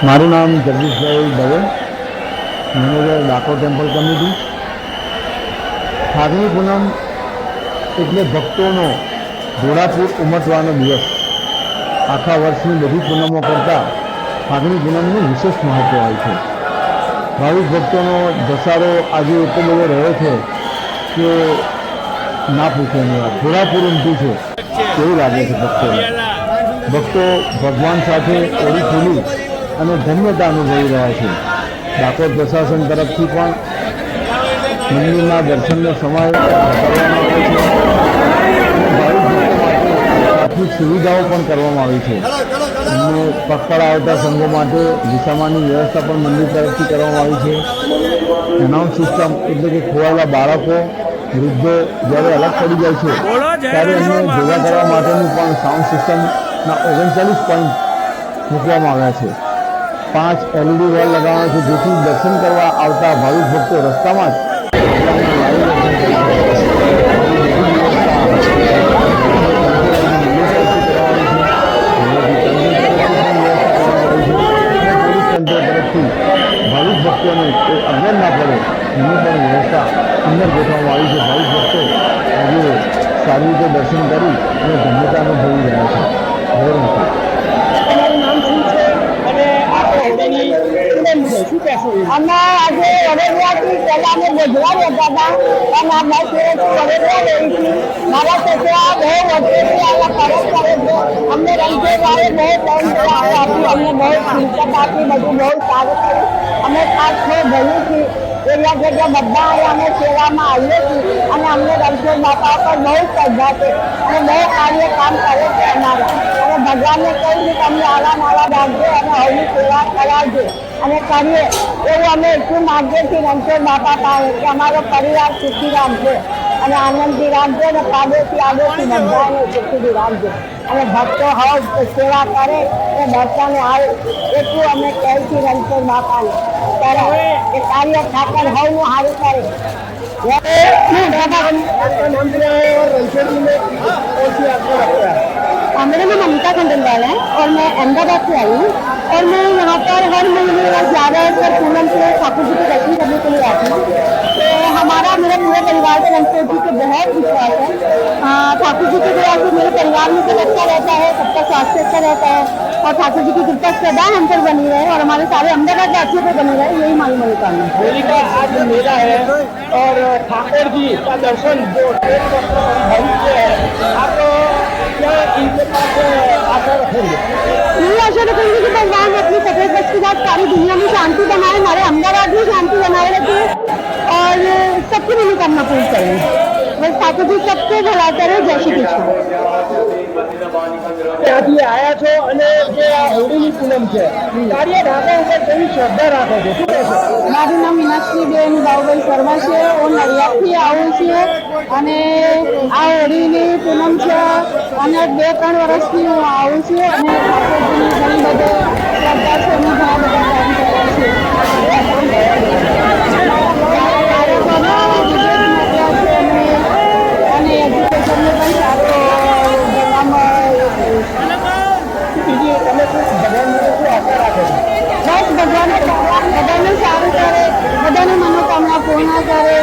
મારું નામ Jagdishbhai Dave, manager Dakor temple committee. ફાગણી પૂનમ એટલે ભક્તોનો ઘોડાપુર ઉમટવાનો દિવસ. આખા વર્ષની બધી પૂનમો કરતાં ફાગણી પૂનમનું વિશેષ મહત્ત્વ હોય છે. ભાવિક ભક્તોનો ધસારો આજે એટલો બધો રહ્યો છે કે ના પૂછવાની વાત. ઘોડાપુર ઉમટ્યું છે એવું લાગે છે ભક્તોને. ભક્તો ભગવાન સાથે ઓળી ખોલી અને ધન્યતા અનુભવી રહ્યા છે. ડાકોર પ્રશાસન તરફથી પણ મંદિરના દર્શનનો સમય કરવામાં આવે છે અને ભાવિક ભક્તો માટે ટ્રાફિક સુવિધાઓ પણ કરવામાં આવી છે. અને પગપાળા આવતા સંઘો માટે વિસામાની વ્યવસ્થા પણ મંદિર તરફથી કરવામાં આવી છે. એનાઉન્સ સિસ્ટમ એટલે કે ખોવાયેલા બાળકો, વૃદ્ધો જ્યારે અલગ પડી જાય છે ત્યારે એમને ભેગા કરવા માટેની પણ સાઉન્ડ સિસ્ટમના 39 પોઈન્ટ મૂકવામાં આવ્યા છે. 5 LED વોલ લગાવવાનો છે જેથી દર્શન કરવા આવતા ભાવિક ભક્તો રસ્તામાં ભાવિક ભક્તોને કોઈ અગવડ ના પડે એની પણ વ્યવસ્થા સુંદર ગોઠવવામાં આવી છે. ભાવિક ભક્તો આજે સારી રીતે દર્શન કરી અને ધન્યતા અનુભવી રહ્યા છે. અમે આજે વડોદરાથી પહેલા અમે ગોધરા રહેતા હતા અને આ 10 વર્ષથી વડોદરા રહી છું. મારા છોકરા બહુ વર્ષોથી અહીંયા ફરજ કરે છે. અમને રણછોડભાઈએ બહુ ટાઈમ આપ્યું, અમને બહુ ખિલકત આપી, બધું બહુ સારું કર્યું. અમે ખાસ ભર્યું છીએ એરિયા જગ્યા બધા અહીંયા અમે સેવામાં આવીએ છીએ અને અમને રણછોડ બાપા પર બહુ શ્રદ્ધા છે અને બહુ કાર્ય કામ કરે છે અમારા. અને ભગવાનને કહ્યું કે તમને આવા નાવા રાખજો અને હવની સેવા કરાવજો અને કરીએ એવું અમે એટલું માગીએ છીએ રણછોડ બાપા પાસે કે અમારો પરિવાર સુખી રાખજો અને આનંદથી રાખજો અને પાડોશી આડોશી બધાને સુખી રાખજો અને ભક્તો હવ સેવા કરે એ દર્શને આવે એટલું અમે કહીએ છીએ રણછોડ બાપાને કરે એ કાર્ય ઠાકર હવનું સારું કરે. मेरा नाम अमिता खंडेलवाल है और मैं अहमदाबाद से आई हूँ और मैं यहाँ पर हर महीने ज़्यादातर पूनम से ठाकुर जी के दर्शन करने के लिए आती हूँ. तो हमारा मेरा पूरे परिवार से रणछोड़ जी को बहुत विश्वास है. ठाकुर जी की दया से मेरे परिवार में सब अच्छा रहता है, सबका स्वास्थ्य अच्छा रहता है और ठाकुर जी की कृपा सदा हम पर बनी रहे और हमारे सारे अहमदाबाद वासियों पर बनी रहे, यही हमारी मनोकामना है. होली का आज मेला है और ठाकुर जी का दर्शन जो भविष्य है आप क्या इनके पास आशा रखेंगे? यही आशा रखेंगे कि भगवान अपनी सफेद बस के साथ सारी दुनिया में शांति बनाए, हमारे अहमदाबाद में शांति बनाए रखे और सबकी मनोकामना पूरी करें. बस ठाकुर जी सबके भला करे. जय श्री कृष्ण. ત્યાંથી આયા છો અને જે આ હોળીની પૂનમ છે કાર્ય ઢાકા ઉપર કેવી શ્રદ્ધા રાખો છો, શું કહેશો? મારું નામ મીનાક્ષીબેન બાઉભાઈ શર્મા છે. હું નડિયાદથી આવું છું અને આ હોળીની પૂનમ છે અને 2-3 વર્ષથી હું આવું છું અને ઠાકોરજીની ઘણી બધી શ્રદ્ધા છે. હું ઘણા બધા કામ કરું છું. અને એજ્યુકેશનને પણ સારો બીજી તમે શું ભગવાનને શું આશા રાખો છો? બસ ભગવાન બધાને સારું કરે, બધાની મનોકામના પૂર્ણ કરે